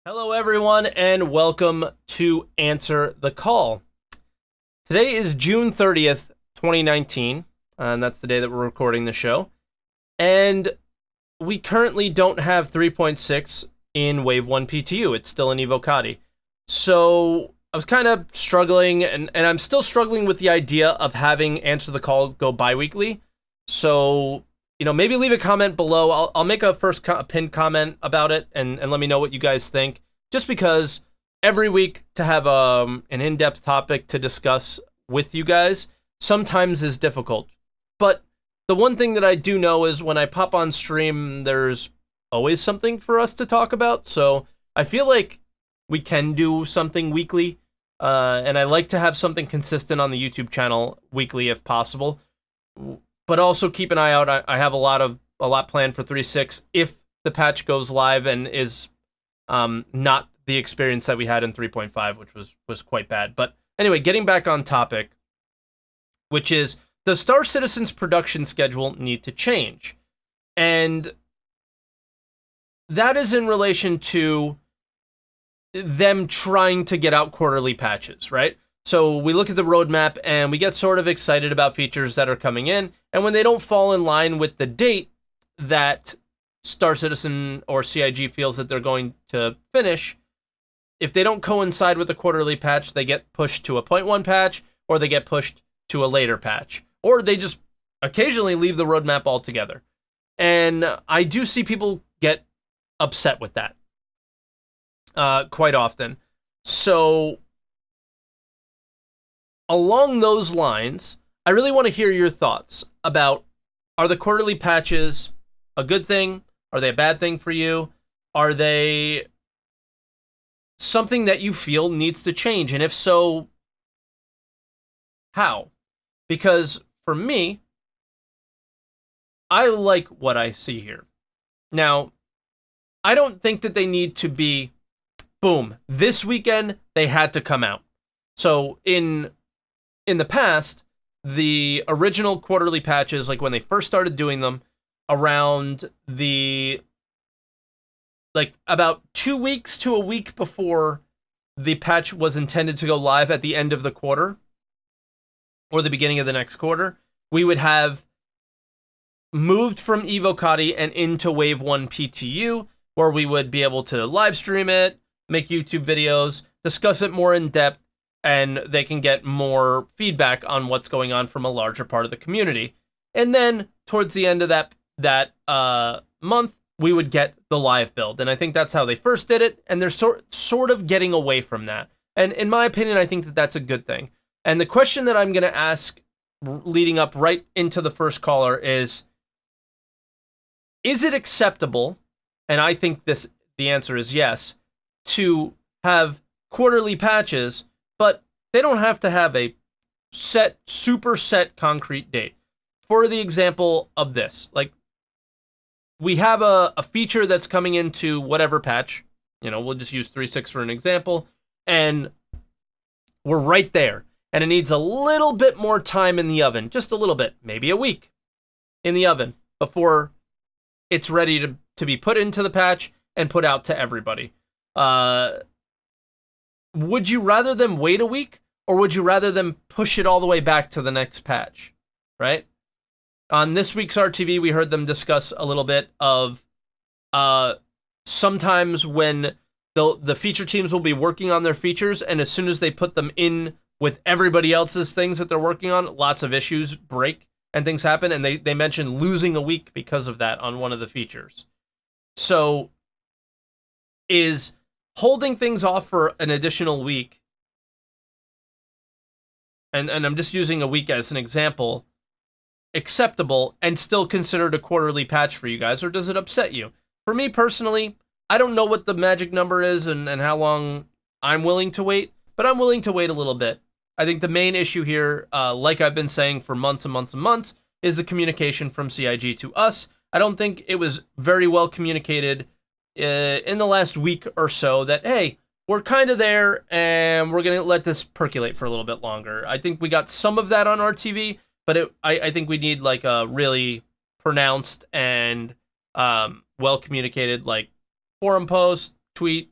Hello, everyone, and welcome to Answer the Call. Today is June 30th, 2019, and that's the day that we're recording the show. And we currently don't have 3.6 in Wave 1 PTU. It's still in Evocati. So I was kind of struggling, and I'm still struggling with the idea of having Answer the Call go bi-weekly. So, maybe leave a comment below. I'll make a first pinned comment about it and let me know what you guys think. Just because every week to have an in-depth topic to discuss with you guys sometimes is difficult. But the one thing that I do know is when I pop on stream, there's always something for us to talk about. So I feel like we can do something weekly. And I like to have something consistent on the YouTube channel weekly if possible. But also keep an eye out. I have a lot planned for 3.6 if the patch goes live and is not the experience that we had in 3.5, which was quite bad. But anyway, getting back on topic, which is, does Star Citizen's production schedule need to change? And that is in relation to them trying to get out quarterly patches, right? So we look at the roadmap and we get sort of excited about features that are coming in. And when they don't fall in line with the date that Star Citizen or CIG feels that they're going to finish, if they don't coincide with the quarterly patch, they get pushed to a 0.1 patch, or they get pushed to a later patch, or they just occasionally leave the roadmap altogether. And I do see people get upset with that quite often. So along those lines, I really want to hear your thoughts about, are the quarterly patches a good thing? Are they a bad thing for you? Are they something that you feel needs to change? And if so, how? Because for me, I like what I see here. Now, I don't think that they need to be, boom, this weekend they had to come out. So in the past, the original quarterly patches, like when they first started doing them, around about 2 weeks to a week before the patch was intended to go live at the end of the quarter or the beginning of the next quarter, we would have moved from Evocati and into Wave 1 PTU, where we would be able to live stream it, make YouTube videos, discuss it more in depth, and they can get more feedback on what's going on from a larger part of the community. And then towards the end of that month, we would get the live build. And I think that's how they first did it. And they're sort of getting away from that. And in my opinion, I think that that's a good thing. And the question that I'm going to ask leading up right into the first caller is it acceptable? And I think the answer is yes, to have quarterly patches, but they don't have to have a super set concrete date. For the example of this, like, we have a feature that's coming into whatever patch, we'll just use 3.6 for an example, and we're right there, and it needs a little bit more time in the oven, just a little bit, maybe a week in the oven before it's ready to be put into the patch and put out to everybody. Would you rather them wait a week, or would you rather them push it all the way back to the next patch, right? On this week's RTV, we heard them discuss a little bit of sometimes when the feature teams will be working on their features, and as soon as they put them in with everybody else's things that they're working on, lots of issues break and things happen, and they mentioned losing a week because of that on one of the features. So is holding things off for an additional week, and I'm just using a week as an example, acceptable and still considered a quarterly patch for you guys, or does it upset you? For me personally, I don't know what the magic number is and how long I'm willing to wait, but I'm willing to wait a little bit. I think the main issue here, like I've been saying for months and months and months, is the communication from CIG to us. I don't think it was very well communicated in the last week or so that, hey, we're kind of there and we're going to let this percolate for a little bit longer. I think we got some of that on RTV, but I think we need like a really pronounced and well communicated like forum post, tweet,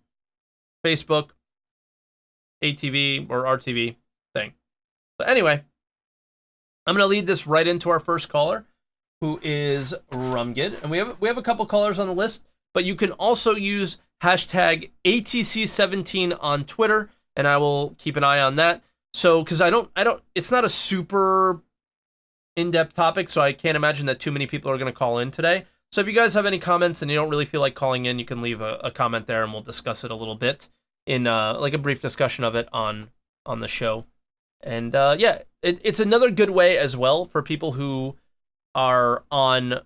Facebook, ATV or RTV thing. But anyway, I'm going to lead this right into our first caller, who is Rumgid. And we have a couple callers on the list, but you can also use hashtag ATC17 on Twitter, and I will keep an eye on that. So, because it's not a super in-depth topic, so I can't imagine that too many people are going to call in today. So if you guys have any comments and you don't really feel like calling in, you can leave a comment there and we'll discuss it a little bit in like a brief discussion of it on the show. And it's another good way as well for people who are on,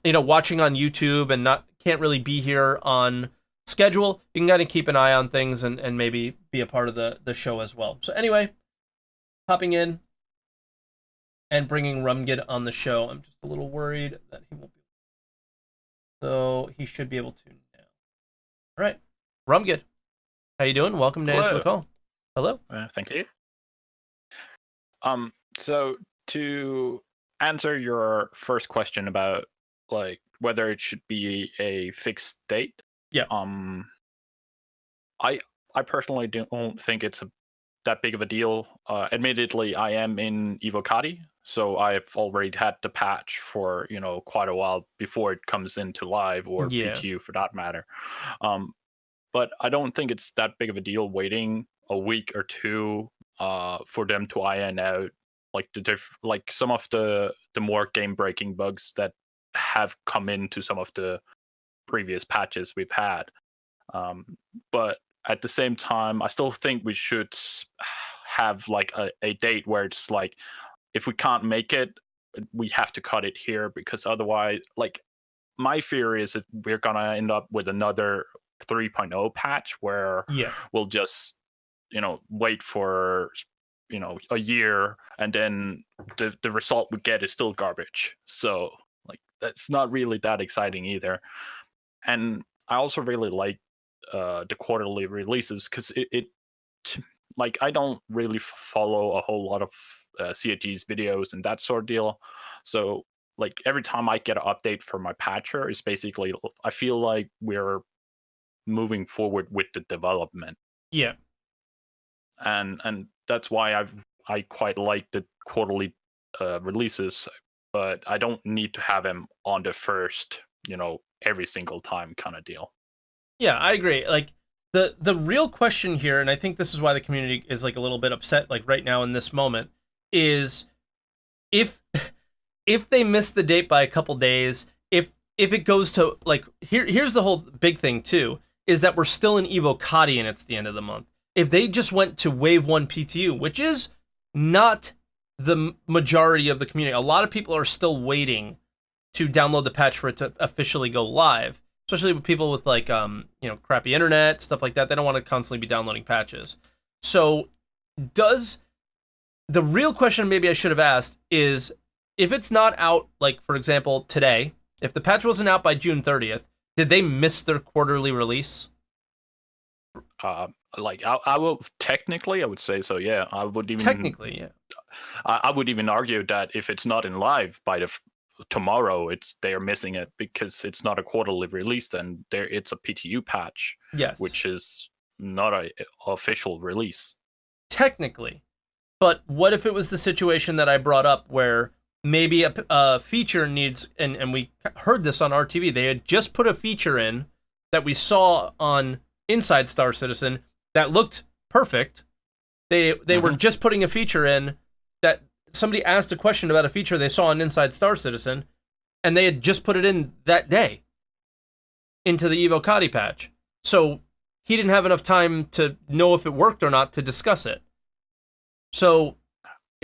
watching on YouTube and can't really be here on schedule. You can kind of keep an eye on things and maybe be a part of the show as well. So anyway, hopping in and bringing Rumgid on the show. I'm just a little worried that he won't be. So he should be able to now. All right, Rumgid, how you doing? Welcome to Answer the Call. Hello. Thank you. So to answer your first question about like whether it should be a fixed date. Yeah. I personally don't think it's that big of a deal. Admittedly, I am in Evocati, so I've already had the patch for quite a while before it comes into live or PTU for that matter. But I don't think it's that big of a deal waiting a week or two for them to iron out like some of the more game breaking bugs that have come into some of the previous patches we've had. But at the same time, I still think we should have like a date where it's like, if we can't make it, we have to cut it here, because otherwise, like, my fear is that we're gonna end up with another 3.0 patch where we'll just wait for a year, and then the result we get is still garbage. So like, that's not really that exciting either. And I also really like the quarterly releases, because it like, I don't really follow a whole lot of CAT's videos and that sort of deal. So like, every time I get an update for my patcher, it's basically, I feel like we're moving forward with the development. Yeah. And that's why I quite like the quarterly releases, but I don't need to have them on the first, every single time kind of deal. Yeah, I agree. Like, the real question here, and I think this is why the community is like a little bit upset, like right now in this moment, is if they miss the date by a couple days, if it goes to like, here's the whole big thing too, is that we're still in Evocati and it's the end of the month. If they just went to Wave 1 PTU, which is not the majority of the community, a lot of people are still waiting to download the patch for it to officially go live, especially with people with like crappy internet, stuff like that. They don't want to constantly be downloading patches. So the real question maybe I should have asked is, if it's not out, like for example today, if the patch wasn't out by June 30th, did they miss their quarterly release? Like, I will technically, I would say so. Yeah, I would even technically, yeah. I would even argue that if it's not in live by tomorrow, they are missing it, because it's not a quarterly release, and it's a PTU patch. Yes, which is not a official release. Technically, but what if it was the situation that I brought up where maybe a feature needs, and we heard this on RTV, they had just put a feature in that we saw on Inside Star Citizen that looked perfect. They were just putting a feature in that somebody asked a question about a feature they saw on Inside Star Citizen, and they had just put it in that day into the Evocati patch. So he didn't have enough time to know if it worked or not to discuss it. So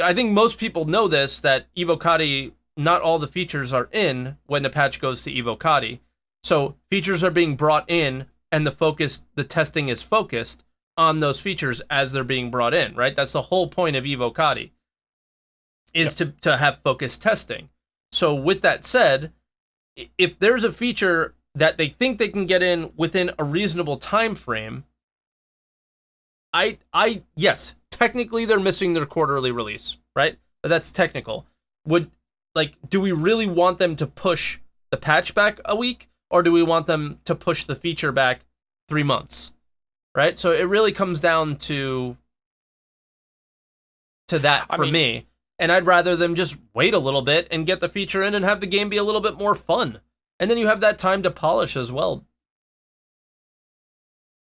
I think most people know this, that Evocati, not all the features are in when the patch goes to Evocati. So features are being brought in, and the testing is focused on those features as they're being brought in, right? That's the whole point of Evocati, is to have focused testing. So with that said, if there's a feature that they think they can get in within a reasonable time frame, yes, technically they're missing their quarterly release, right? But that's technical. Do we really want them to push the patch back a week, or do we want them to push the feature back 3 months? right? So it really comes down to that I for mean, me. And I'd rather them just wait a little bit and get the feature in and have the game be a little bit more fun. And then you have that time to polish as well.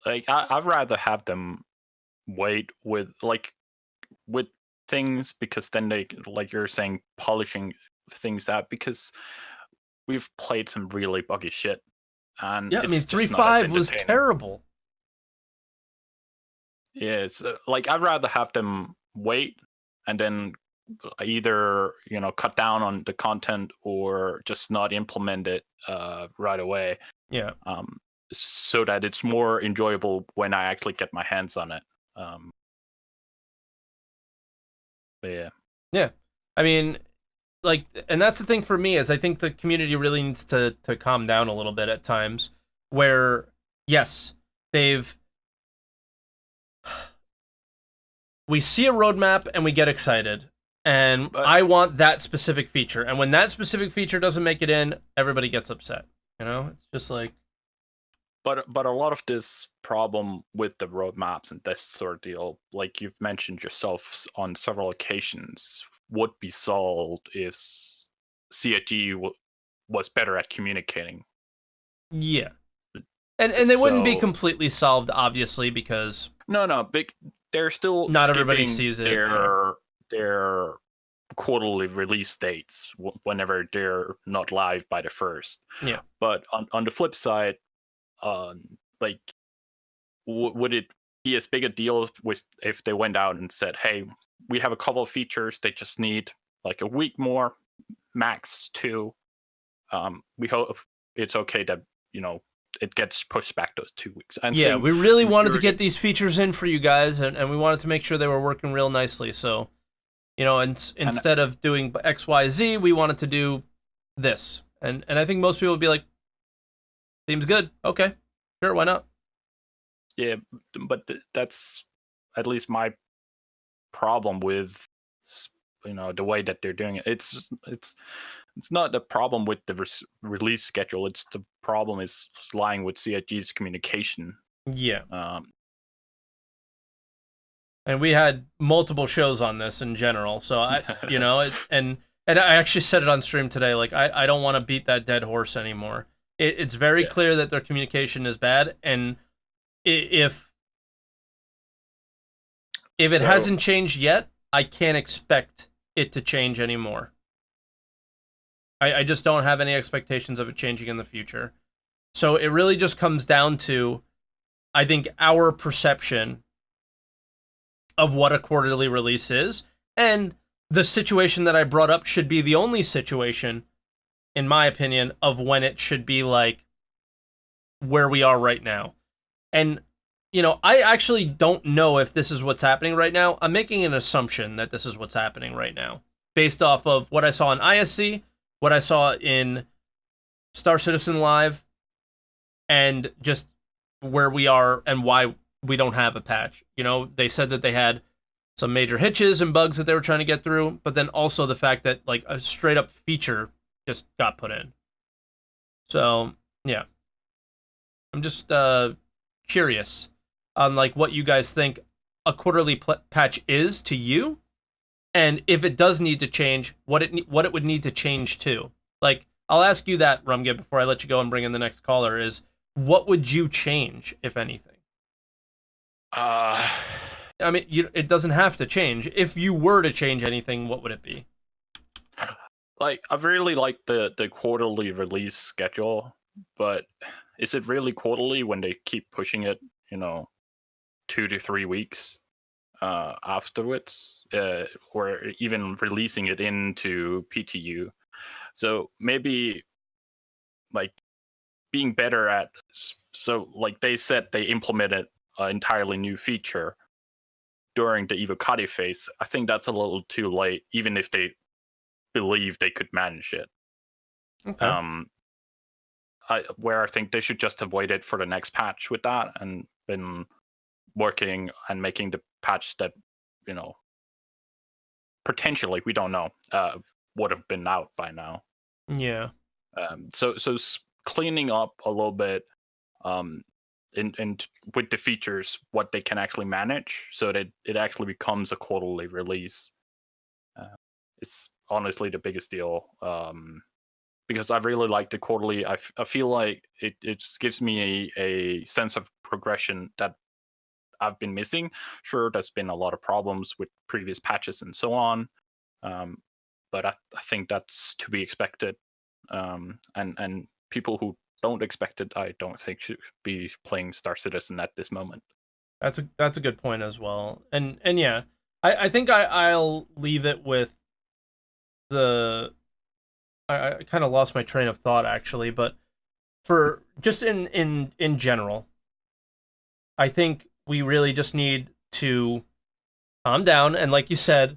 like I'd rather have them wait with things, because then they, like you're saying, polishing things out, because we've played some really buggy shit and Yeah, I mean it's just not as 3.5 was entertaining. terrible. Yeah, it's like I'd rather have them wait and then either cut down on the content or just not implement it right away, Yeah. um, so that it's more enjoyable when I actually get my hands on it. But yeah. Yeah. I mean, like, and that's the thing for me is I think the community really needs to calm down a little bit at times where yes, they've we see a roadmap and we get excited. And But I want that specific feature. And when that specific feature doesn't make it in, everybody gets upset. You know? It's just like but a lot of this problem with the roadmaps and this sort of deal, like you've mentioned yourself on several occasions, would be solved if CIG was better at communicating. yeah. And they wouldn't be So completely solved, obviously, because no, big. They're still not everybody skipping sees it. their quarterly release dates whenever they're not live by the first. Yeah. But on the flip side, like, would it be as big a deal if they went out and said, "Hey, we have a couple of features. They just need like a week more, max 2. We hope it's okay that it gets pushed back those 2 weeks." I Yeah, think we really wanted to majority- get these features in for you guys, and we wanted to make sure they were working real nicely. So, and instead of doing XYZ, we wanted to do this. And I think most people would be like, seems good. Okay, sure, why not? Yeah, but that's at least my problem with the way that they're doing it. It's not the problem with the release schedule. It's the problem is lying with CIG's communication. Yeah. Um, And we had multiple shows on this in general. So and I actually said it on stream today. Like I don't want to beat that dead horse anymore. It's very clear that their communication is bad, and if it hasn't changed yet, I can't expect it to change anymore. I just don't have any expectations of it changing in the future. So it really just comes down to, I think, our perception of what a quarterly release is. And the situation that I brought up should be the only situation, in my opinion, of when it should be like where we are right now. And, I actually don't know if this is what's happening right now. I'm making an assumption that this is what's happening right now, based off of what I saw in ISC, what I saw in Star Citizen Live, and just where we are and why we don't have a patch. They said that they had some major hitches and bugs that they were trying to get through, but then also the fact that like a straight up feature just got put in. So, yeah. I'm just curious on like what you guys think a quarterly patch is to you, and if it does need to change, what it would need to change to. Like, I'll ask you that, Rumgib, before I let you go and bring in the next caller, is what would you change, if anything? I mean, it doesn't have to change. If you were to change anything, what would it be? Like, I really like the quarterly release schedule, but is it really quarterly when they keep pushing it, 2 to 3 weeks afterwards, or even releasing it into PTU? So maybe like being better at, so like they said they implemented an entirely new feature during the Evocati phase. I think that's a little too late, even if they believe they could manage it. Okay. Where I think they should just have waited for the next patch with that and been working and making the patch that, potentially, we don't know, would have been out by now. Yeah. So cleaning up a little bit, and with the features, what they can actually manage, so that it actually becomes a quarterly release. It's honestly the biggest deal, because I really like the quarterly. I feel like it just gives me a sense of progression that I've been missing. Sure, there's been a lot of problems with previous patches and so on, but I think that's to be expected. And people who don't expect it, I don't think should be playing Star Citizen at this moment. That's a good point as well. And yeah, I think I'll leave it with the I kind of lost my train of thought actually, but for just in general, I think we really just need to calm down, and like you said,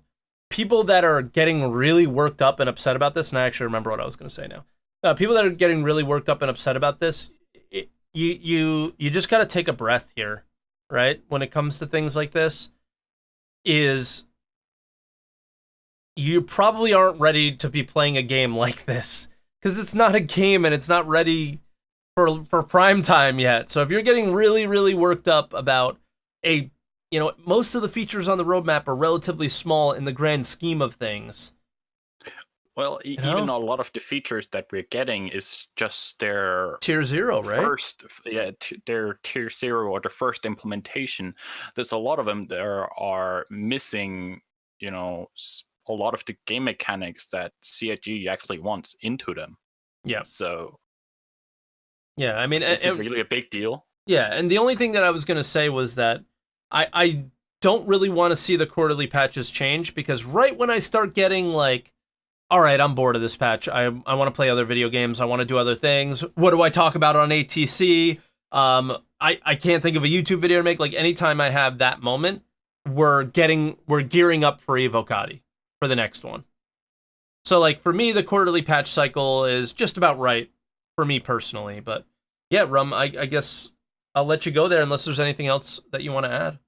people that are getting really worked up and upset about this, and I actually remember what I was going to say now. People that are getting really worked up and upset about this, you just got to take a breath here, right? When it comes to things like this, is you probably aren't ready to be playing a game like this because it's not a game and it's not ready for prime time yet. So if you're getting really worked up about most of the features on the roadmap are relatively small in the grand scheme of things. Well, even a lot of the features that we're getting is just their tier 0, right? Their tier 0 or the first implementation. There's a lot of them that are missing, a lot of the game mechanics that CIG actually wants into them. Yeah. So. Yeah, I mean, it's really a big deal. Yeah, and the only thing that I was going to say was that I don't really want to see the quarterly patches change, because right when I start getting like, all right, I'm bored of this patch. I want to play other video games. I want to do other things. What do I talk about on ATC? I can't think of a YouTube video to make. Like, anytime I have that moment, we're gearing up for Evocati for the next one. So like for me, the quarterly patch cycle is just about right for me personally. But yeah, Rum, I guess I'll let you go there unless there's anything else that you want to add.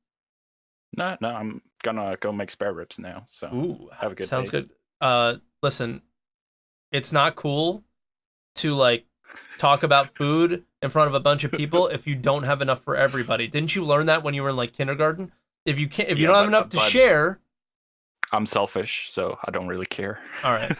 No, I'm gonna go make Spareribs now. So ooh, have a good sounds day. Good. Listen, it's not cool to like talk about food in front of a bunch of people if you don't have enough for everybody. Didn't you learn that when you were in like kindergarten? If you don't have enough to share, I'm selfish, so I don't really care. All right.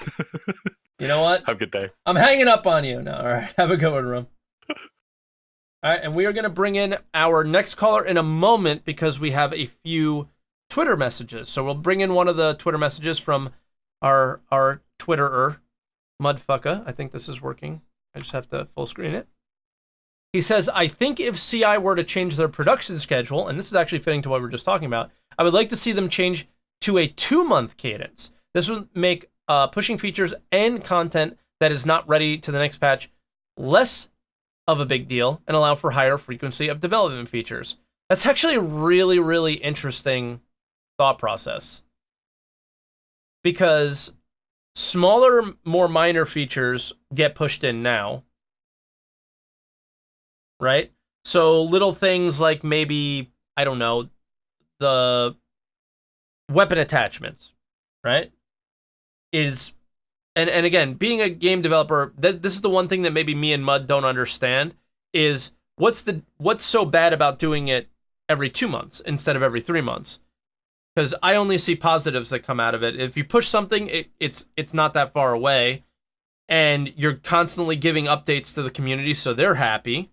You know what? Have a good day. I'm hanging up on you now. All right. Have a good one, Rum. All right, and we are going to bring in our next caller in a moment because we have a few Twitter messages. So we'll bring in one of the Twitter messages from our Twitterer, Mudfucka. I think this is working. I just have to full screen it. He says, I think if CI were to change their production schedule, and this is actually fitting to what we were just talking about, I would like to see them change to a 2-month cadence. This would make pushing features and content that is not ready to the next patch less of a big deal and allow for higher frequency of development features. That's actually a really interesting thought process, because smaller, more minor features get pushed in now, right? So little things like maybe, I don't know, the weapon attachments, right? And again, being a game developer, this is the one thing that maybe me and Mud don't understand, is what's so bad about doing it every 2 months instead of every 3 months? Because I only see positives that come out of it. If you push something, it's not that far away, and you're constantly giving updates to the community, so they're happy.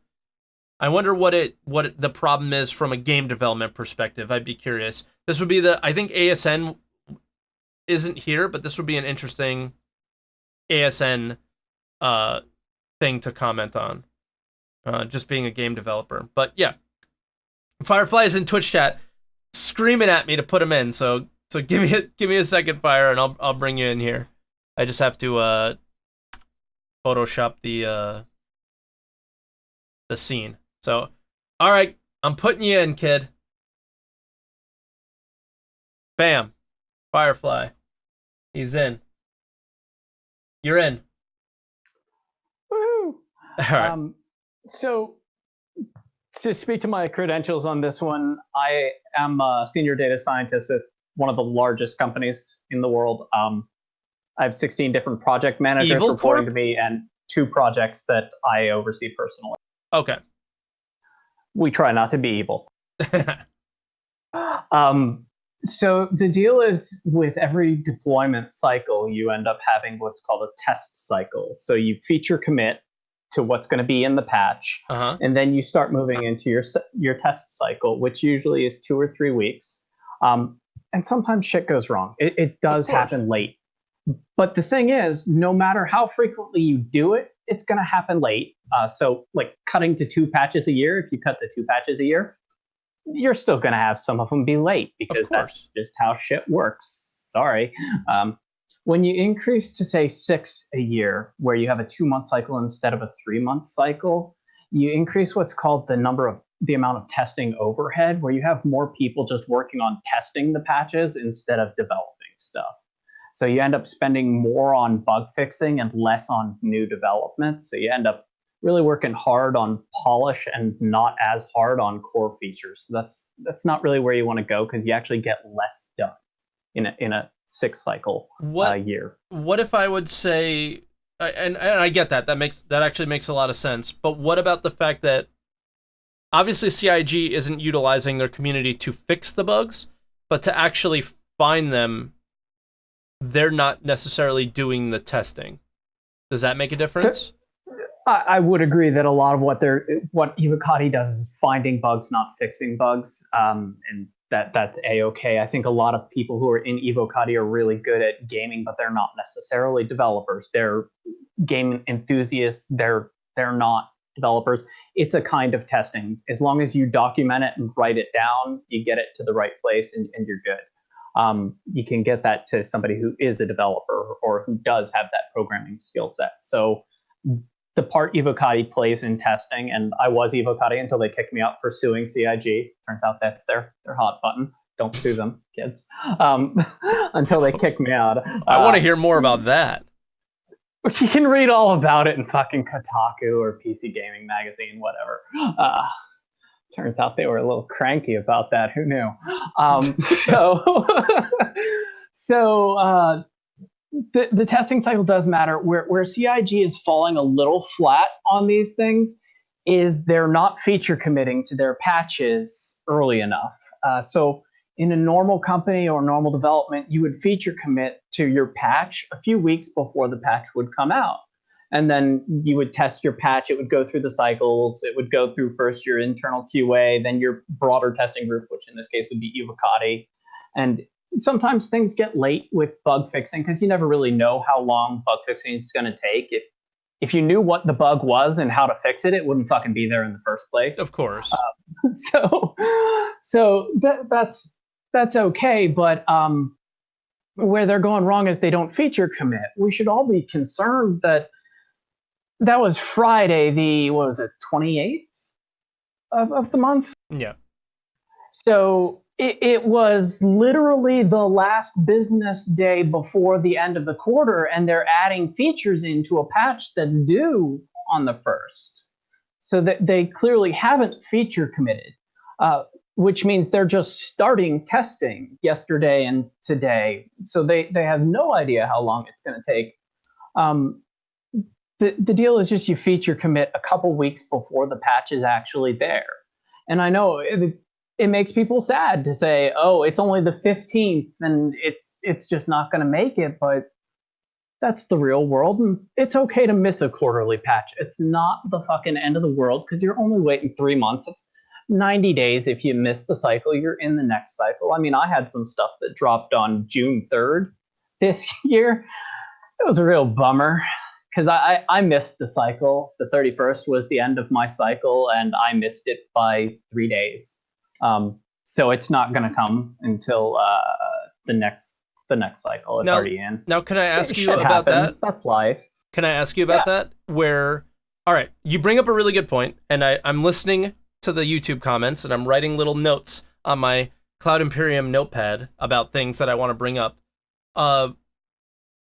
I wonder what the problem is from a game development perspective. I'd be curious. This would be I think ASN isn't here, but this would be an interesting ASN thing to comment on. Just being a game developer. But yeah, Firefly is in Twitch chat, screaming at me to put him in. So give me a second, Fire, and I'll bring you in here. I just have to Photoshop the scene. So, all right, I'm putting you in, kid. Bam, Firefly, he's in. You're in. Woohoo! All right. So, to speak to my credentials on this one, I am a senior data scientist at one of the largest companies in the world. I have 16 different project managers Evil reporting Corp? to me and 2 projects that I oversee personally. Okay. We try not to be evil. So the deal is, with every deployment cycle, you end up having what's called a test cycle. So you feature commit to what's going to be in the patch, and then you start moving into your test cycle, which usually is 2 or 3 weeks. And sometimes shit goes wrong. It does happen late. But the thing is, no matter how frequently you do it, it's going to happen late. So like cutting to 2 patches a year, if you cut to 2 patches a year, you're still going to have some of them be late, because that's just how shit works. Sorry. When you increase to, say, 6 a year, where you have a 2-month cycle instead of a 3-month cycle, you increase what's called the amount of testing overhead, where you have more people just working on testing the patches instead of developing stuff. So you end up spending more on bug fixing and less on new development. So you end up really working hard on polish and not as hard on core features. So that's not really where you want to go, because you actually get less done in a 6 cycle year. What if I would say, and I get that actually makes a lot of sense, but what about the fact that obviously CIG isn't utilizing their community to fix the bugs, but to actually find them? They're not necessarily doing the testing. Does that make a difference? I would agree that a lot of what Evocati does is finding bugs, not fixing bugs, and that's a-okay. I think a lot of people who are in Evocati are really good at gaming, but they're not necessarily developers. They're game enthusiasts. They're not developers. It's a kind of testing. As long as you document it and write it down, you get it to the right place, and you're good. You can get that to somebody who is a developer or who does have that programming skill set. So the part Evocati plays in testing, and I was Evocati until they kicked me out for suing CIG. Turns out that's their hot button. Don't sue them, kids. Until they kicked me out. I want to hear more about that. You can read all about it in fucking Kotaku or PC Gaming Magazine, whatever. Turns out they were a little cranky about that. Who knew? So the testing cycle does matter. Where CIG is falling a little flat on these things is they're not feature committing to their patches early enough. So in a normal company or normal development, you would feature commit to your patch a few weeks before the patch would come out. And then you would test your patch. It would go through the cycles. It would go through first your internal QA, then your broader testing group, which in this case would be Evocati. And sometimes things get late with bug fixing, because you never really know how long bug fixing is going to take. If you knew what the bug was and how to fix it, it wouldn't fucking be there in the first place. Of course. So that's okay. But where they're going wrong is they don't feature commit. We should all be concerned that was Friday, the 28th of the month. Yeah. So it was literally the last business day before the end of the quarter, and they're adding features into a patch that's due on the 1st. So that they clearly haven't feature committed, which means they're just starting testing yesterday and today. So they have no idea how long it's going to take. The deal is just you feature commit a couple weeks before the patch is actually there. And I know it makes people sad to say, oh, it's only the 15th and it's just not going to make it, but that's the real world. And it's okay to miss a quarterly patch. It's not the fucking end of the world, because you're only waiting 3 months. It's 90 days. If you miss the cycle, you're in the next cycle. I mean, I had some stuff that dropped on June 3rd this year. It was a real bummer, because I missed the cycle. The 31st was the end of my cycle, and I missed it by 3 days. So it's not going to come until the next cycle. It's already in. Now, can I ask you about that? That's life. Can I ask you about that? Where, all right, you bring up a really good point, and I'm listening to the YouTube comments, and I'm writing little notes on my Cloud Imperium notepad about things that I want to bring up.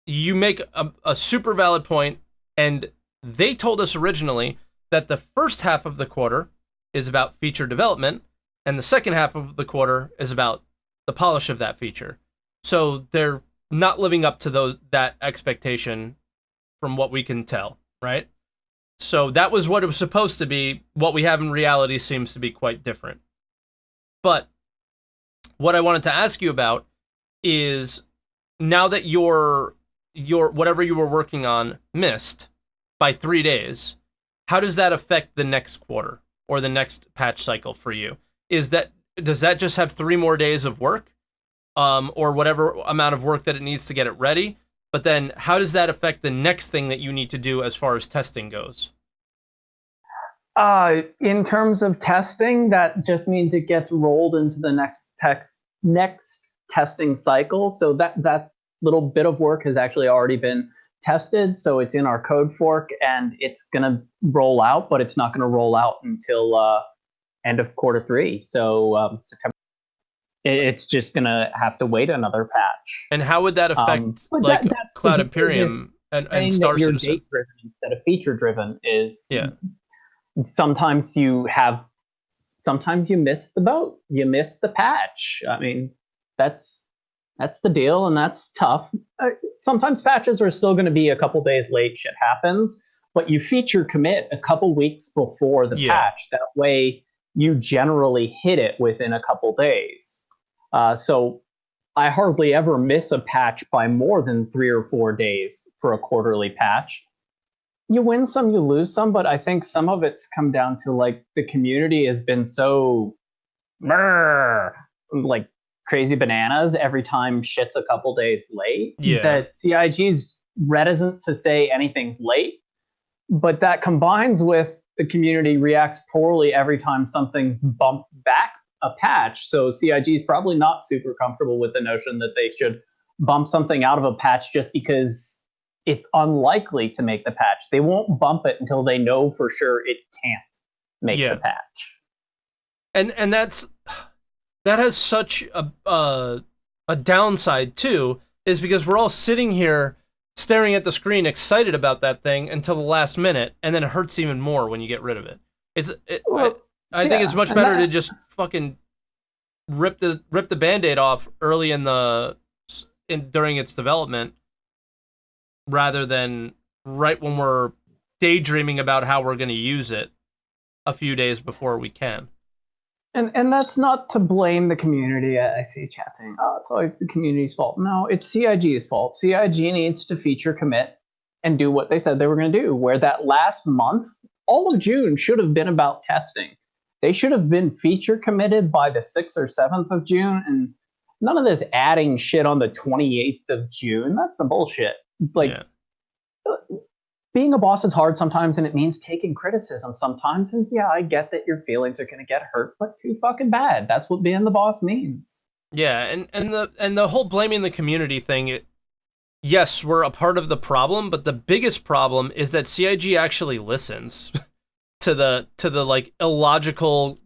You make a super valid point, and they told us originally that the first half of the quarter is about feature development, and the second half of the quarter is about the polish of that feature. So they're not living up to that expectation from what we can tell, right? So that was what it was supposed to be. What we have in reality seems to be quite different. But what I wanted to ask you about is, now that your whatever you were working on missed by 3 days, how does that affect the next quarter or the next patch cycle for you? Does that just have 3 more days of work, or whatever amount of work that it needs to get it ready? But then how does that affect the next thing that you need to do as far as testing goes? In terms of testing, that just means it gets rolled into the next testing cycle. So that little bit of work has actually already been tested. So it's in our code fork, and it's going to roll out, but it's not going to roll out until end of quarter 3. So September. It's just going to have to wait another patch. And how would that affect that's Cloud Imperium and Star Citizen? Date driven instead of feature driven is, yeah. Sometimes you miss the boat. You miss the patch. I mean, that's the deal, and that's tough. Sometimes patches are still going to be a couple days late. Shit happens, but you feature commit a couple weeks before the patch. That way, you generally hit it within a couple days. So I hardly ever miss a patch by more than 3 or 4 days for a quarterly patch. You win some, you lose some, but I think some of it's come down to, like, the community has been so like crazy bananas every time shit's a couple days late that CIG's reticent to say anything's late. But that combines with the community reacts poorly every time something's bumped back a patch. So CIG is probably not super comfortable with the notion that they should bump something out of a patch just because it's unlikely to make the patch. They won't bump it until they know for sure it can't make the patch. And that has such a downside too, is because we're all sitting here staring at the screen excited about that thing until the last minute, and then it hurts even more when you get rid of it. I think it's much better to just fucking rip the Band-Aid off early during its development, rather than right when we're daydreaming about how we're going to use it a few days before we can. And that's not to blame the community. I see chat saying, "Oh, it's always the community's fault." No, it's CIG's fault. CIG needs to feature commit and do what they said they were going to do. Where that last month, all of June should have been about testing. They should have been feature committed by the 6th or 7th of June, and none of this adding shit on the 28th of June. That's the bullshit. Being a boss is hard sometimes, and it means taking criticism sometimes. And yeah, I get that your feelings are going to get hurt, but too fucking bad. That's what being the boss means. Yeah, and the whole blaming the community thing. Yes, we're a part of the problem, but the biggest problem is that CIG actually listens to the like illogical,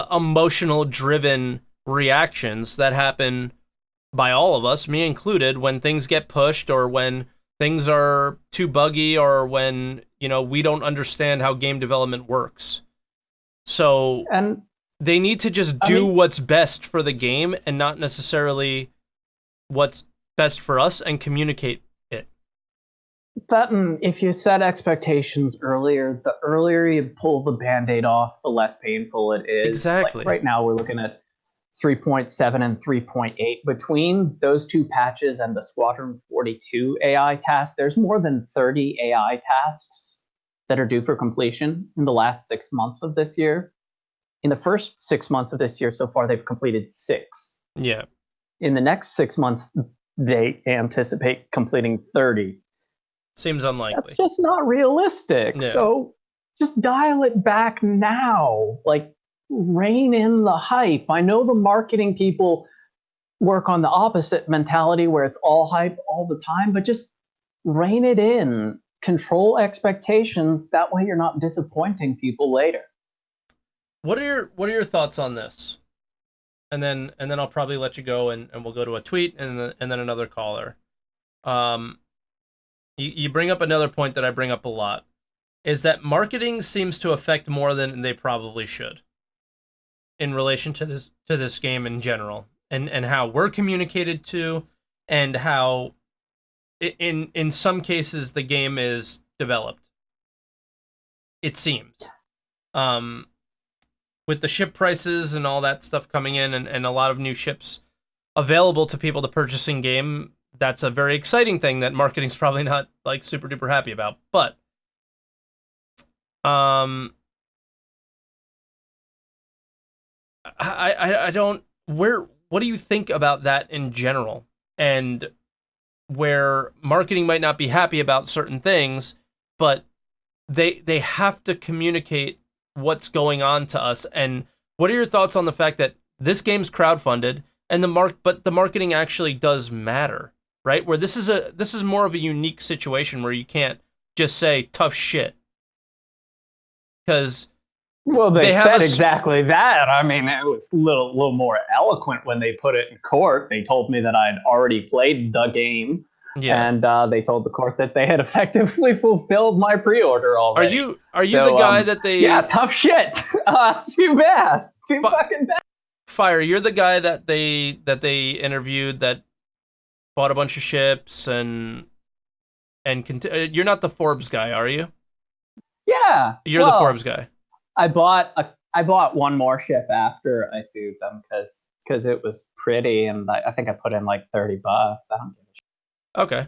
emotional driven reactions that happen by all of us, me included, when things get pushed or when things are too buggy or when, we don't understand how game development works. So they need to just do what's best for the game and not necessarily what's best for us, and communicate it. That, and if you set expectations earlier, the earlier you pull the Band-Aid off, the less painful it is. Exactly. Like right now we're looking at 3.7 and 3.8. Between those two patches and the Squadron 42 AI task, there's more than 30 AI tasks that are due for completion in the last 6 months of this year. In the first 6 months of this year so far, they've completed 6. Yeah. In the next 6 months, they anticipate completing 30. Seems unlikely. That's just not realistic. Yeah. So just dial it back now. Like, rein in the hype. I know the marketing people work on the opposite mentality where it's all hype all the time, but just rein it in. Control expectations. That way you're not disappointing people later. What are your thoughts on this? And then I'll probably let you go, and we'll go to a tweet and then another caller. You bring up another point that I bring up a lot, is that marketing seems to affect more than they probably should in relation to this game in general, and how we're communicated to, and how in some cases the game is developed. it seems. With the ship prices and all that stuff coming in, and a lot of new ships available to people to purchase in game, that's a very exciting thing that marketing's probably not like super duper happy about. But I don't, what do you think about that in general? And where marketing might not be happy about certain things, but they have to communicate what's going on to us. And what are your thoughts on the fact that this game's crowdfunded and but the marketing actually does matter, right? Where this is more of a unique situation where you can't just say tough shit. Because well, they said exactly that. I mean, it was a little more eloquent when they put it in court. They told me that I'd already played the game, and they told the court that they had effectively fulfilled my pre-order already. Are you the guy that they? Yeah, tough shit. Too bad. Too fucking bad. Fire, you're the guy that they interviewed that bought a bunch of ships and you're not the Forbes guy, are you? Yeah, you're the Forbes guy. I bought one more ship after I sued them because it was pretty, and I think I put in like $30. I don't give a shit. Okay.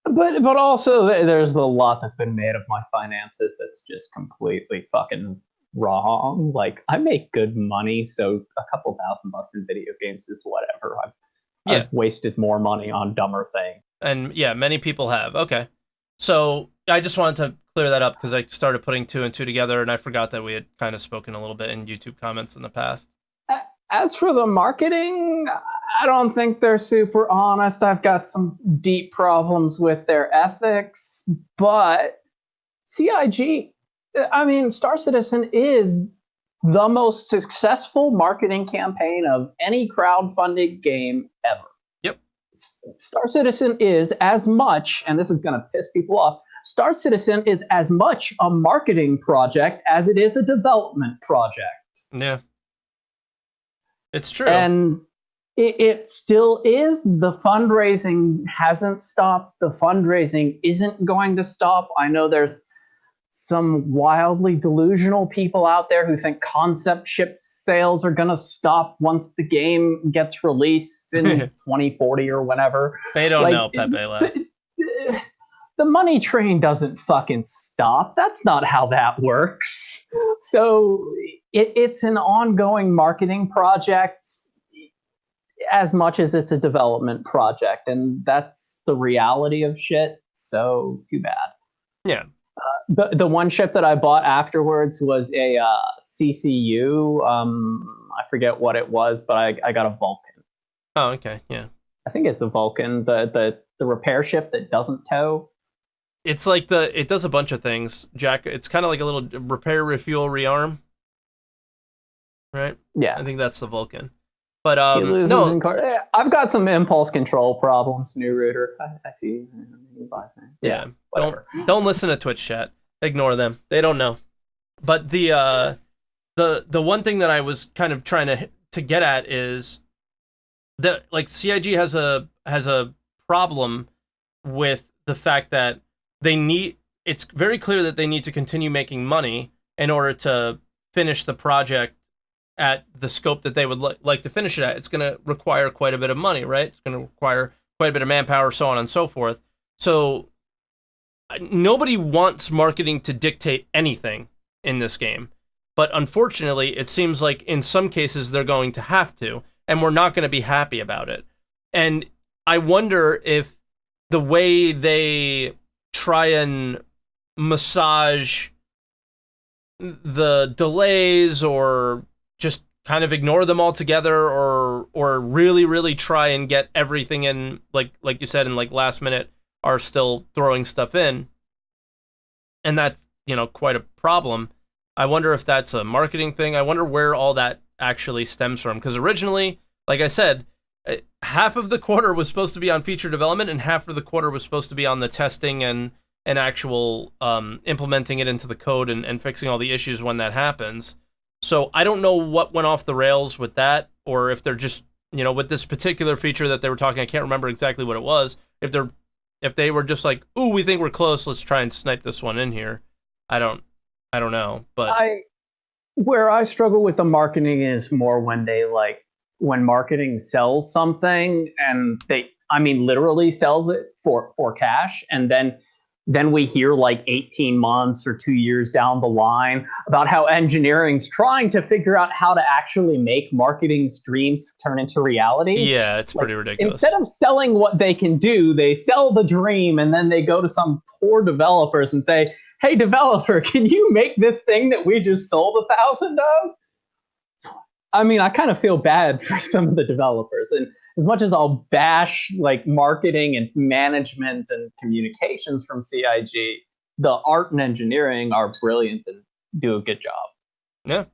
But also there's a lot that's been made of my finances that's just completely fucking wrong. Like, I make good money, so a couple $1,000 in video games is whatever. I've wasted more money on dumber things. And yeah, many people have. Okay. So I just wanted to clear that up because I started putting two and two together, and I forgot that we had kind of spoken a little bit in YouTube comments in the past. As for the marketing, I don't think they're super honest. I've got some deep problems with their ethics, but CIG, I mean, Star Citizen is the most successful marketing campaign of any crowdfunded game ever. Yep. Star Citizen is as much, and this is going to piss people off, Star Citizen is as much a marketing project as it is a development project. Yeah. It's true. And it still is. The fundraising hasn't stopped. The fundraising isn't going to stop. I know there's some wildly delusional people out there who think concept ship sales are going to stop once the game gets released in 2040 or whenever. They don't know, Pepe. The money train doesn't fucking stop. That's not how that works. So it's an ongoing marketing project as much as it's a development project, and that's the reality of shit. So too bad. Yeah. The one ship that I bought afterwards was a CCU. I forget what it was, but I got a Vulcan. Oh, okay, yeah. I think it's a Vulcan, the repair ship that doesn't tow. It's like it does a bunch of things, Jack. It's kind of like a little repair, refuel, rearm. Right? Yeah. I think that's the Vulcan. But no, I've got some impulse control problems, new router. I see. Yeah. Don't listen to Twitch chat. Ignore them. They don't know. But the one thing that I was kind of trying to get at is that like CIG has a problem with the fact that it's very clear that they need to continue making money in order to finish the project at the scope that they would like to finish it at. It's going to require quite a bit of money, right? It's going to require quite a bit of manpower, so on and so forth. So nobody wants marketing to dictate anything in this game. But unfortunately, it seems like in some cases they're going to have to, and we're not going to be happy about it. And I wonder if the way they try and massage the delays or just kind of ignore them altogether or really, really try and get everything in, like you said, in like last minute are still throwing stuff in. And that's, quite a problem. I wonder if that's a marketing thing. I wonder where all that actually stems from. Because originally, like I said, half of the quarter was supposed to be on feature development and half of the quarter was supposed to be on the testing and actual implementing it into the code and fixing all the issues when that happens. So I don't know what went off the rails with that, or if they're just, with this particular feature that they were talking, I can't remember exactly what it was. If they were just like, ooh, we think we're close, let's try and snipe this one in here. I don't I don't know, but Where I struggle with the marketing is more when when marketing sells something and literally sells it for cash, and then we hear like 18 months or 2 years down the line about how engineering's trying to figure out how to actually make marketing's dreams turn into reality. yeah, it's pretty ridiculous. Instead of selling what they can do, they sell the dream, and then they go to some poor developers and say, "Hey, developer, can you make this thing that we just sold 1,000 of?" I kind of feel bad for some of the developers, and as much as I'll bash like marketing and management and communications from CIG, the art and engineering are brilliant and do a good job. Yeah.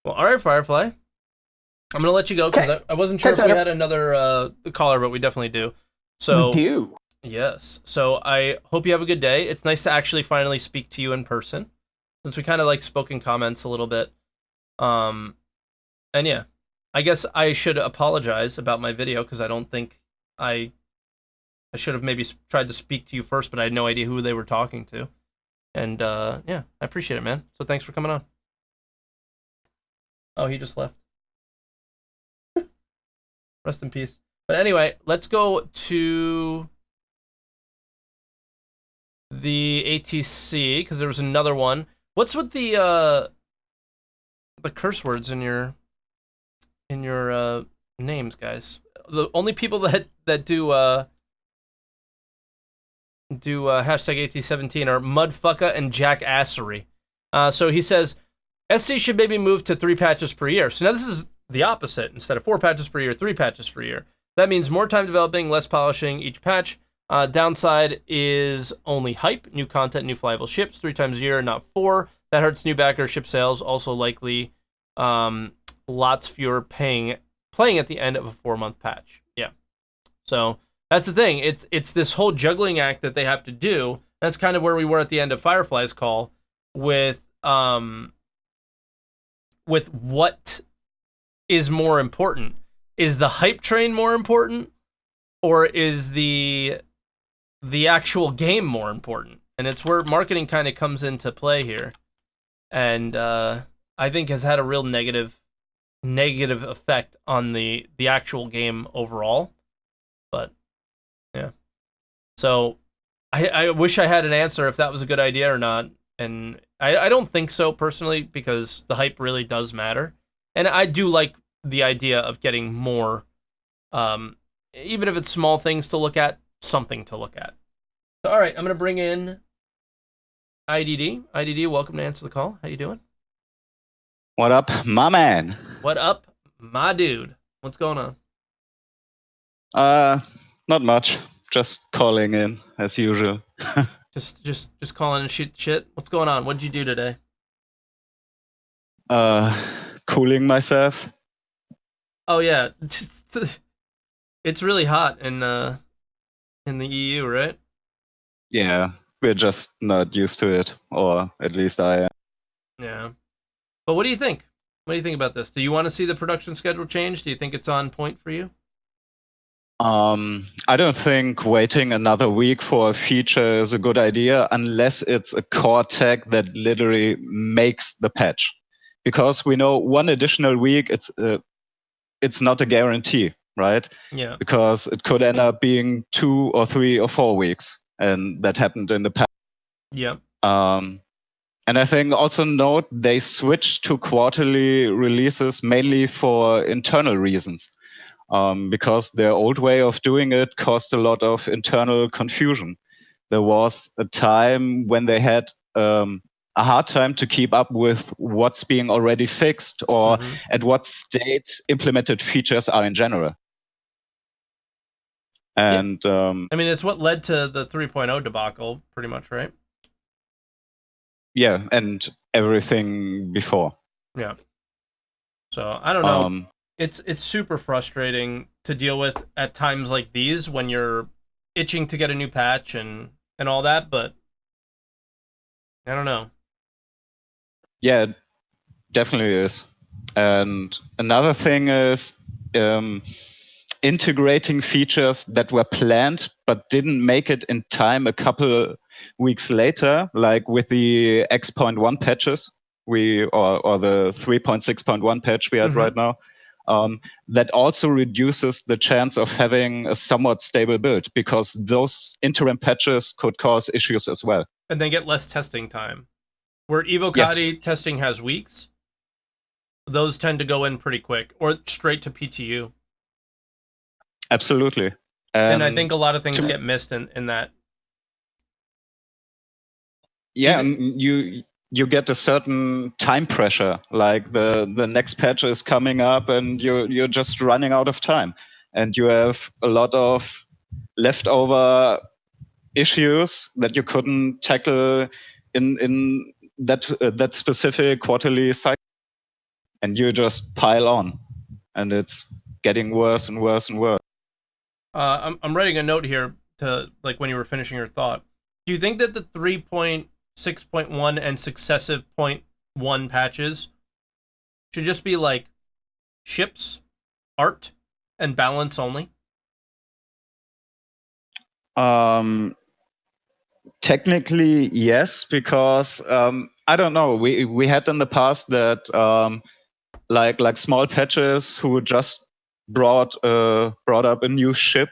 Well, all right, Firefly. I'm gonna let you go because I wasn't sure if we had another caller, but we definitely do. So we do. Yes. So I hope you have a good day. It's nice to actually finally speak to you in person, since we kind of like spoke in comments a little bit. And yeah, I guess I should apologize about my video because I don't think I should have maybe tried to speak to you first, but I had no idea who they were talking to. And yeah, I appreciate it, man. So thanks for coming on. Oh, he just left. Rest in peace. But anyway, let's go to the ATC because there was another one. What's with the curse words in your names, guys? The only people that do hashtag AT17 are Mudfucka and Jackassery. So he says SC should maybe move to 3 patches per year. So now this is the opposite. Instead of 4 patches per year, 3 patches per year. That means more time developing, less polishing each patch. Downside is only hype, new content, new flyable ships 3 times a year, not 4. That hurts new backer ship sales. Also likely lots fewer playing at the end of a 4-month patch. Yeah. So that's the thing. It's this whole juggling act that they have to do. That's kind of where we were at the end of Firefly's call with what is more important. Is the hype train more important, or is the actual game more important? And it's where marketing kind of comes into play here, and I think has had a real negative effect on the actual game overall. But yeah, so I wish I had an answer if that was a good idea or not, and I don't think so personally, because the hype really does matter, and I do like the idea of getting more, even if it's small things to look at, something to look at. So, all right, I'm gonna bring in IDD. IDD, welcome to Answer the Call. How you doing? What up, my man? What up, my dude? What's going on? Not much. Just calling in as usual. just calling and shit. What's going on? What did you do today? Cooling myself. Oh yeah, it's really hot in the EU, right? Yeah, we're just not used to it, or at least I am. Yeah. But what do you think? What do you think about this? Do you want to see the production schedule change? Do you think it's on point for you? I don't think waiting another week for a feature is a good idea unless it's a core tag that literally makes the patch. Because we know one additional week, it's not a guarantee, right? Yeah. Because it could end up being 2 or 3 or 4 weeks, and that happened in the past. Yeah. And I think also note they switched to quarterly releases mainly for internal reasons, because their old way of doing it caused a lot of internal confusion. There was a time when they had a hard time to keep up with what's being already fixed or at what state implemented features are in general. And I mean, it's what led to the 3.0 debacle, pretty much, right? Yeah, and everything before. Yeah. So I don't know. It's super frustrating to deal with at times like these when you're itching to get a new patch and all that, but I don't know. Yeah, it definitely is. And another thing is, in integrating features that were planned but didn't make it in time a couple weeks later, like with the X.1 patches or the 3.6.1 patch we had right now. That also reduces the chance of having a somewhat stable build, because those interim patches could cause issues as well. And they get less testing time. Where Evocati testing has weeks, those tend to go in pretty quick, or straight to PTU. Absolutely. And I think a lot of things get missed in that. Yeah, and you get a certain time pressure, like the next patch is coming up and you're just running out of time, and you have a lot of leftover issues that you couldn't tackle in that specific quarterly cycle, and you just pile on, and it's getting worse and worse and worse. I'm writing a note here to, like, when you were finishing your thought. Do you think that the 3.6.1 and successive 0.1 patches should just be like ships, art, and balance only? Technically, yes, because I don't know. We had in the past that like small patches who just brought up a new ship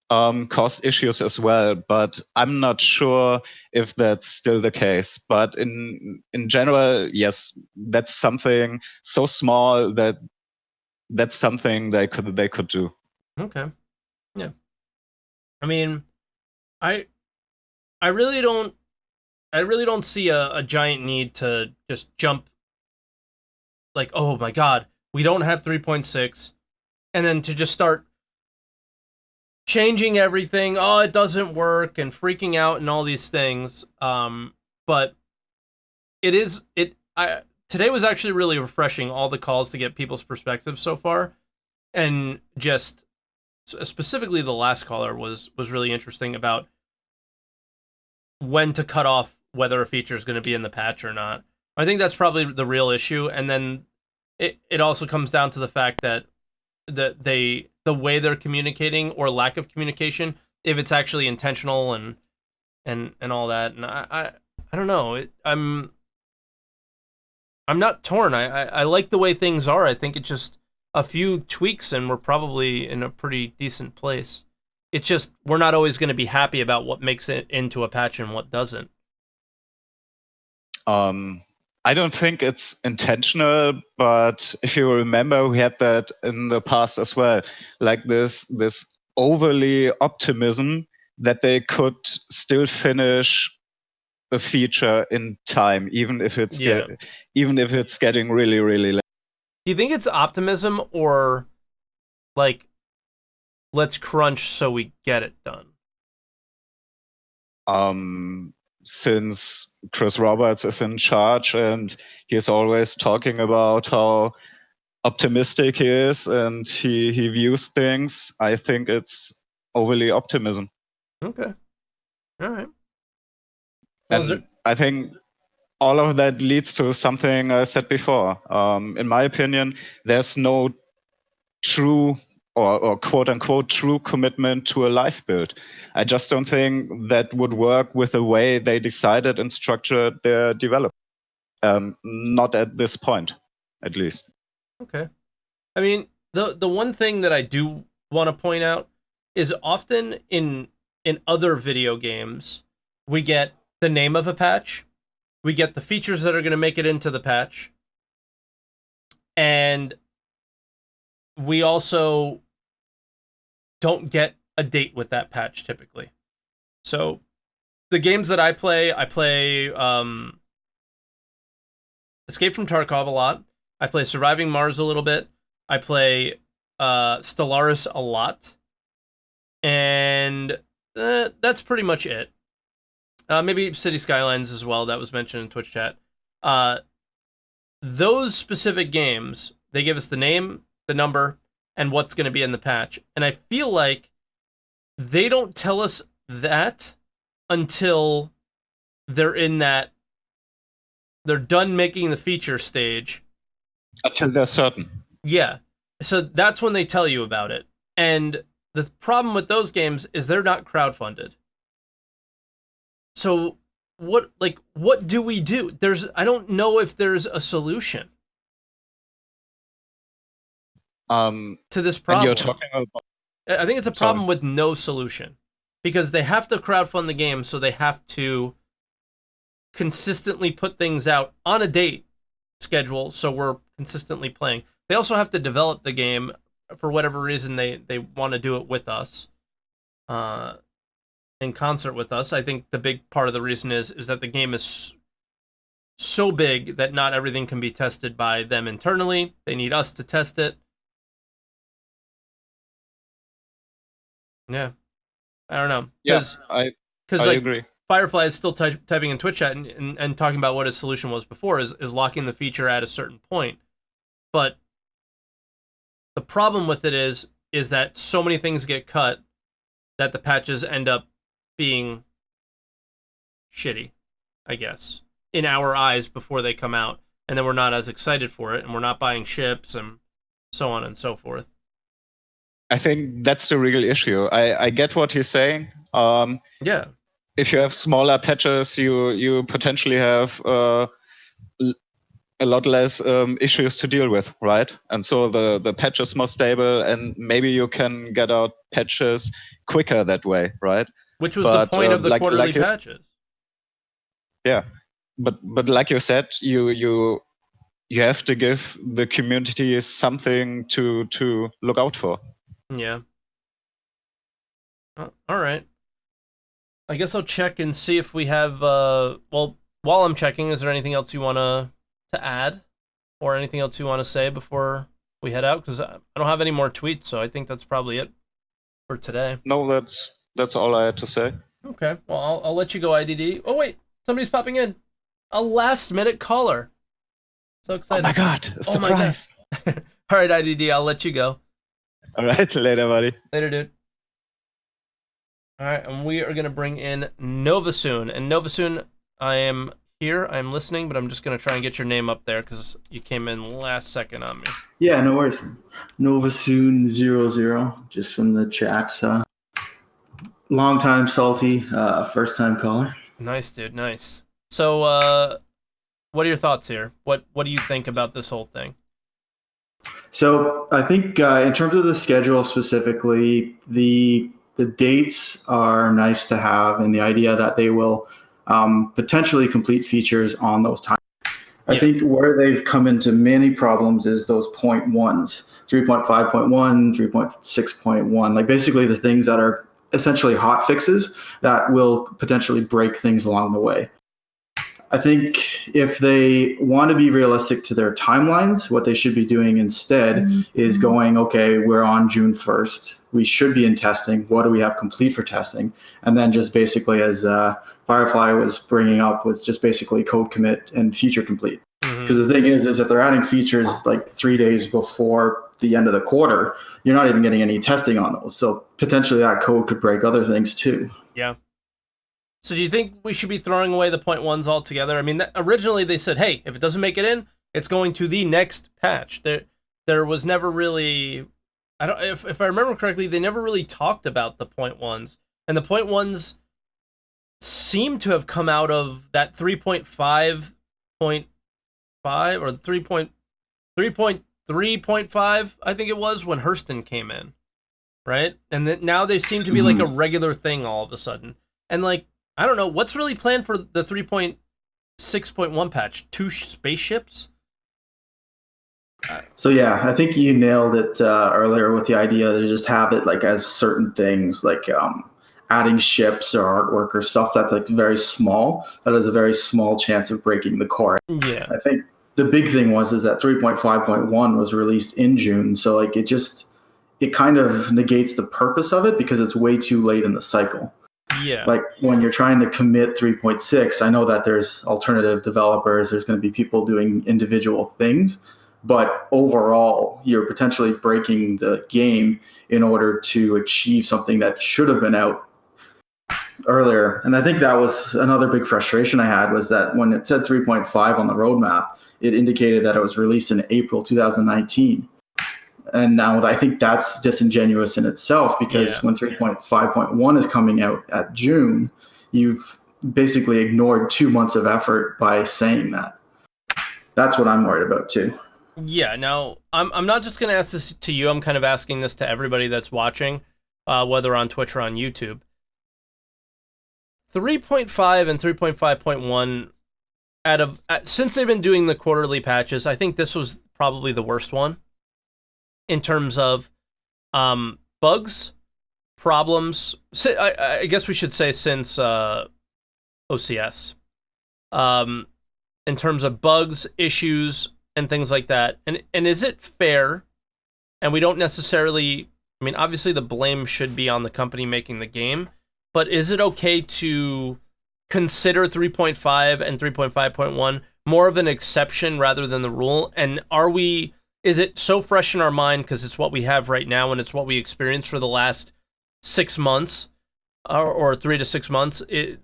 caused issues as well. But I'm not sure if that's still the case. But in general, yes, that's something so small that's something they could do. Okay. Yeah. I mean, I really don't see a giant need to just jump, like, oh my god, we don't have 3.6, and then to just start changing everything. Oh, it doesn't work, and freaking out and all these things. But today was actually really refreshing, all the calls to get people's perspectives so far, and just specifically the last caller was really interesting about when to cut off whether a feature is going to be in the patch or not. I think that's probably the real issue, and then it also comes down to the fact that the way they're communicating, or lack of communication, if it's actually intentional and all that. And I don't know. I'm not torn. I like the way things are. I think it's just a few tweaks and we're probably in a pretty decent place. It's just we're not always going to be happy about what makes it into a patch and what doesn't. I don't think it's intentional, but if you remember, we had that in the past as well, like this overly optimism that they could still finish a feature in time, even if it's getting really, really late. Do you think it's optimism, or like, let's crunch so we get it done? Since Chris Roberts is in charge and he's always talking about how optimistic he is and he views things, I think it's overly optimism. Okay. All right. And I think all of that leads to something I said before. In my opinion, there's no true or quote unquote true commitment to a live build. I just don't think that would work with the way they decided and structured their development. Not at this point, at least. Okay. I mean, the one thing that I do want to point out is often in other video games, we get the name of a patch, we get the features that are going to make it into the patch, and we also don't get a date with that patch typically. So the games that I play Escape from Tarkov a lot. I play Surviving Mars a little bit. I play Stellaris a lot. And that's pretty much it. Maybe City Skylines as well. That was mentioned in Twitch chat. Those specific games, they give us the name, the number, and what's going to be in the patch. And I feel like they don't tell us that until they're in that, they're done making the feature stage. Until they're certain. Yeah. So that's when they tell you about it. And the problem with those games is they're not crowdfunded. So what do we do? I don't know if there's a solution to this problem. And you're talking about, I think it's a problem with no solution, because they have to crowdfund the game, so they have to consistently put things out on a date schedule, so we're consistently playing. They also have to develop the game for whatever reason they want to do it with us, in concert with us. I think the big part of the reason is that the game is so big that not everything can be tested by them internally. They need us to test it. Yeah, I don't know. Yes, I agree. Firefly is still typing in Twitch chat and talking about what his solution was before is locking the feature at a certain point. But the problem with it is that so many things get cut that the patches end up being shitty, I guess, in our eyes before they come out. And then we're not as excited for it, and we're not buying ships and so on and so forth. I think that's the real issue. I get what he's saying. Yeah. If you have smaller patches, you potentially have a lot less issues to deal with, right? And so the patch is more stable, and maybe you can get out patches quicker that way, right? Which was the point of the quarterly patches. Yeah, but like you said, you have to give the community something to look out for. Yeah. All right. I guess I'll check and see if we have. Well, while I'm checking, is there anything else you want to add, or anything else you want to say before we head out? Because I don't have any more tweets, so I think that's probably it for today. No, that's all I had to say. Okay. Well, I'll let you go, IDD. Oh wait, somebody's popping in. A last-minute caller. So excited! Oh my god! A surprise! Oh my god. All right, IDD. I'll let you go. All right, later, buddy. Later, dude. All right, and we are going to bring in Novasoon. And Novasoon, I am here. I'm listening, but I'm just going to try and get your name up there because you came in last second on me. Yeah, no worries. Novasoon00, just from the chat. Long time salty, first time caller. Nice, dude. Nice. So, what are your thoughts here? What do you think about this whole thing? So I think in terms of the schedule specifically, the dates are nice to have, and the idea that they will potentially complete features on those times. I think where they've come into many problems is those 0.1s, 3.5.1, 3.6.1, like basically the things that are essentially hot fixes that will potentially break things along the way. I think if they want to be realistic to their timelines, what they should be doing instead is going, okay, we're on June 1st. We should be in testing. What do we have complete for testing? And then just basically, as Firefly was bringing up, was just basically code commit and feature complete. Because the thing is if they're adding features like 3 days before the end of the quarter, you're not even getting any testing on those. So potentially that code could break other things too. Yeah. So do you think we should be throwing away the 0.1s altogether? I mean, originally they said, hey, if it doesn't make it in, it's going to the next patch. There was never really, if I remember correctly, they never really talked about the 0.1s. And the 0.1s seem to have come out of that 3.5.5 or 3.3.5, I think it was, when Hurston came in, right? And now they seem to be like a regular thing all of a sudden. And like, I don't know, what's really planned for the 3.6.1 patch? 2 spaceships? So yeah, I think you nailed it earlier with the idea to just have it like as certain things, like adding ships or artwork or stuff that's like very small, that has a very small chance of breaking the core. Yeah. I think the big thing is that 3.5.1 was released in June, so like it kind of negates the purpose of it because it's way too late in the cycle. Yeah. Like when you're trying to commit 3.6, I know that there's alternative developers, there's going to be people doing individual things, but overall, you're potentially breaking the game in order to achieve something that should have been out earlier. And I think that was another big frustration I had, was that when it said 3.5 on the roadmap, it indicated that it was released in April 2019. And now I think that's disingenuous in itself, because when 3.5.1 is coming out at June, you've basically ignored 2 months of effort by saying that. That's what I'm worried about too. Yeah, now I'm not just going to ask this to you. I'm kind of asking this to everybody that's watching, whether on Twitch or on YouTube. 3.5 and 3.5.1, since they've been doing the quarterly patches, I think this was probably the worst one in terms of bugs, problems. I guess we should say since OCS. In terms of bugs, issues, and things like that. And is it fair? And we don't necessarily, I mean, obviously the blame should be on the company making the game, but is it okay to consider 3.5 and 3.5.1 more of an exception rather than the rule? And is it so fresh in our mind because it's what we have right now and it's what we experienced for the last 6 months or 3 to 6 months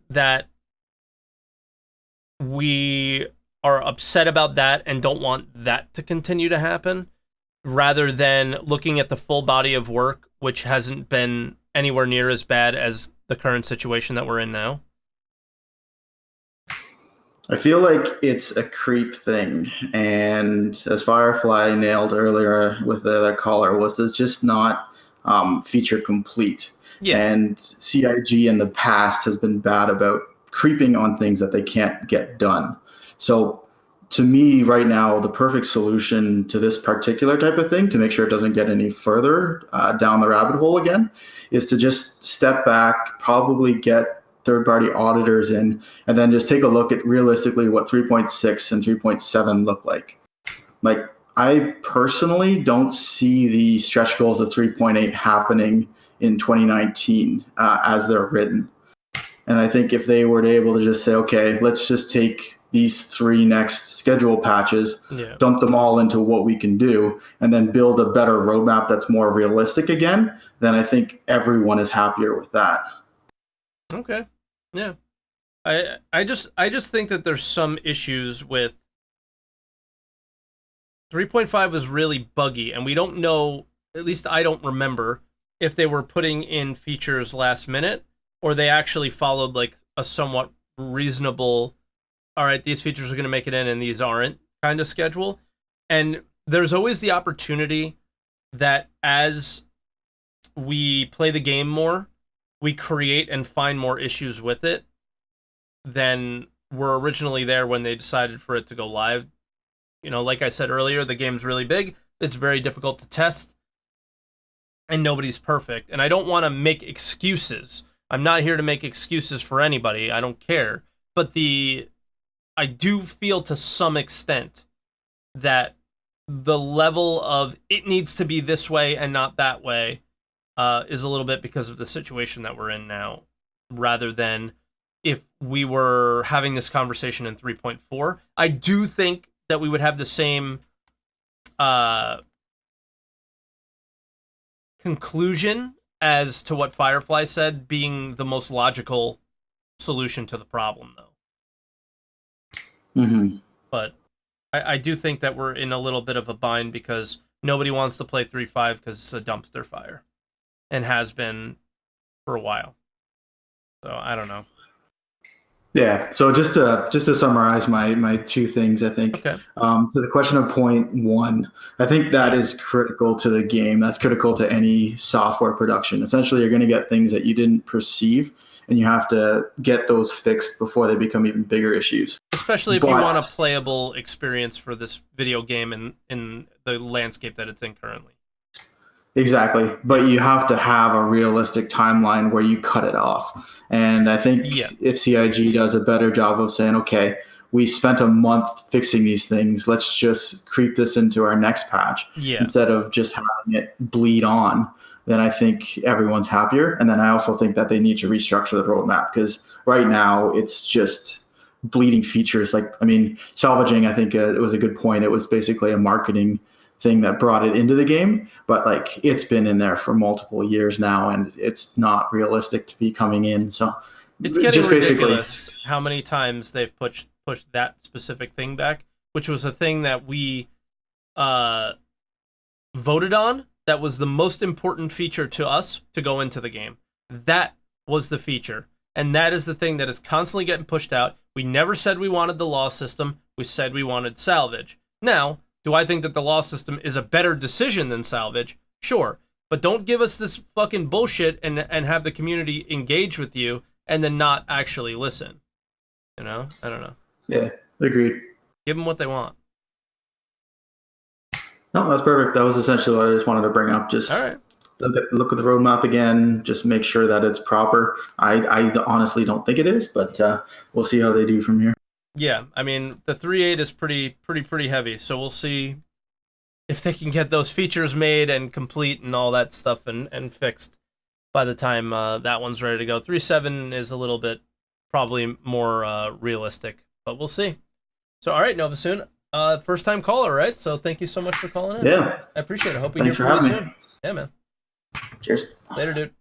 that we are upset about that and don't want that to continue to happen, rather than looking at the full body of work, which hasn't been anywhere near as bad as the current situation that we're in now? I feel like it's a creep thing. And as Firefly nailed earlier with the other caller, was it's just not feature complete. Yeah. And CIG in the past has been bad about creeping on things that they can't get done. So to me right now, the perfect solution to this particular type of thing, to make sure it doesn't get any further down the rabbit hole again, is to just step back, probably get third-party auditors in, and then just take a look at realistically what 3.6 and 3.7 look like. Like, I personally don't see the stretch goals of 3.8 happening in 2019 as they're written. And I think if they were able to just say, okay, let's just take these 3 next schedule patches, dump them all into what we can do, and then build a better roadmap that's more realistic again, then I think everyone is happier with that. Okay. Yeah. I just think that there's some issues with 3.5 was really buggy, and we don't know, at least I don't remember, if they were putting in features last minute or they actually followed like a somewhat reasonable, all right, these features are going to make it in and these aren't kind of schedule. And there's always the opportunity that as we play the game more, we create and find more issues with it than were originally there when they decided for it to go live. You know, like I said earlier, the game's really big. It's very difficult to test, and nobody's perfect. And I don't want to make excuses. I'm not here to make excuses for anybody. I don't care. But I do feel to some extent that the level of it needs to be this way and not that way is a little bit because of the situation that we're in now, rather than if we were having this conversation in 3.4. I do think that we would have the same conclusion as to what Firefly said being the most logical solution to the problem, though. Mm-hmm. But I do think that we're in a little bit of a bind because nobody wants to play 3.5 because it's a dumpster fire, and has been for a while. So I don't know. Yeah. So just to summarize my 2 things, I think. Okay. To the question of point 1, I think that is critical to the game. That's critical to any software production. Essentially, you're going to get things that you didn't perceive, and you have to get those fixed before they become even bigger issues. Especially if you want a playable experience for this video game in the landscape that it's in currently. Exactly. But you have to have a realistic timeline where you cut it off. And I think if CIG does a better job of saying, okay, we spent a month fixing these things, let's just creep this into our next patch instead of just having it bleed on, then I think everyone's happier. And then I also think that they need to restructure the roadmap, because right now it's just bleeding features. Like, I mean, salvaging, I think it was a good point. It was basically a marketing thing that brought it into the game, but like it's been in there for multiple years now, and it's not realistic to be coming in. So it's getting just ridiculous how many times they've pushed that specific thing back, which was a thing that we voted on that was the most important feature to us to go into the game. That was the feature. And that is the thing that is constantly getting pushed out. We never said we wanted the loss system. We said we wanted salvage. Now, do I think that the loss system is a better decision than salvage? Sure. But don't give us this fucking bullshit and have the community engage with you and then not actually listen. You know? I don't know. Yeah, agreed. Give them what they want. No, that's perfect. That was essentially what I just wanted to bring up. Just all right. Look at the roadmap again. Just make sure that it's proper. I honestly don't think it is, but we'll see how they do from here. Yeah, I mean, the 3.8 is pretty heavy, so we'll see if they can get those features made and complete and all that stuff and fixed by the time that one's ready to go. 3.7 is a little bit probably more realistic, but we'll see. So, all right, Novasoon, first time caller, right? So thank you so much for calling in. Yeah. I appreciate it. Hope we Thanks hear for from you having soon. Yeah, man. Cheers. Later, dude.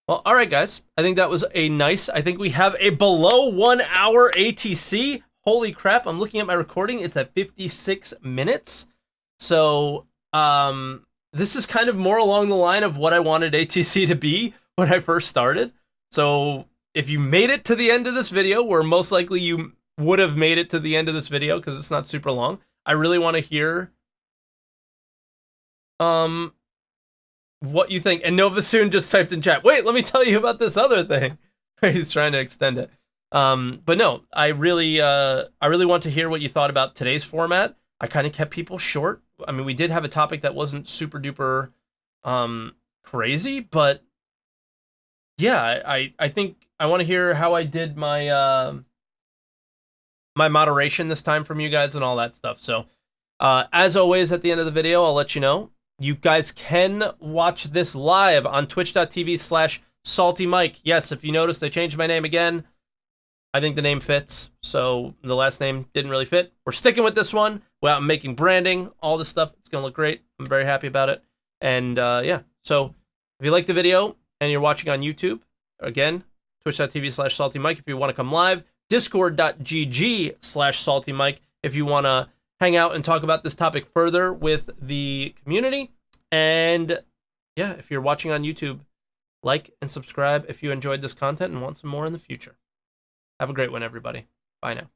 Well, all right, guys. I think that was a nice. I think we have a below 1 hour ATC. Holy crap! I'm looking at my recording. It's at 56 minutes. So, this is kind of more along the line of what I wanted ATC to be when I first started. So, if you made it to the end of this video, where most likely you would have made it to the end of this video because it's not super long, I really want to hear what you think. And Novasoon just typed in chat, wait, let me tell you about this other thing. He's trying to extend it. But no, I really want to hear what you thought about today's format. I kind of kept people short. I mean, we did have a topic that wasn't super duper crazy, but yeah, I think I want to hear how I did my my moderation this time from you guys and all that stuff. So as always, at the end of the video, I'll let you know. You guys can watch this live on twitch.tv/SalteMike. Yes, if you noticed, I changed my name again. I think the name fits, so the last name didn't really fit. We're sticking with this one. Well, I'm making branding, all this stuff. It's going to look great. I'm very happy about it. And yeah, so if you like the video and you're watching on YouTube, again, twitch.tv/SalteMike if you want to come live. Discord.gg/SalteMike if you want to hang out and talk about this topic further with the community. And yeah, if you're watching on YouTube, like and subscribe if you enjoyed this content and want some more in the future. Have a great one, everybody. Bye now.